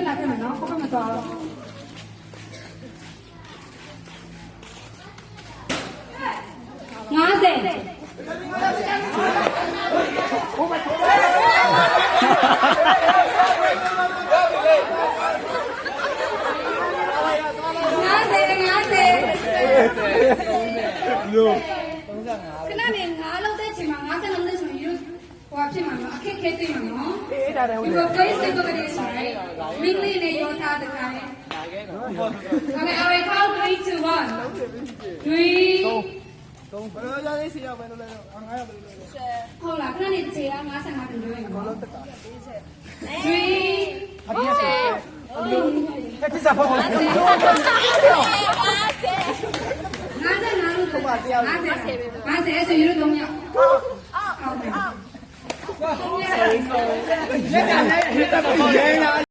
လာခဲ့မယ်နော်ကိုမသွားတော့ခဏနေငါလောက်တဲ့ချိန်မှာ50လောက်တဲ့ချိန်မှာဟိုဖြစ်မှာနော်အခက်ခဲသိမှာနော်အေးဒါလည်းဟုတ်တယ်ဒီကို face ကိုကြည့်ဆိုင်မင်းလေးနဲ့ရောထားတဲ့ခိုင်းOkay, all right, count 3, 2, 1. 3. ဘယ်လိုကြလေးစီရောက်ပဲလို့လဲငါရောက်ပဲလို့ဟုတ်လားခဏနေခြေက55တင်လို့ရမှာ3 ဒီစားဖို့50ဆိုရတော့မရဟုတ်ပါဘူး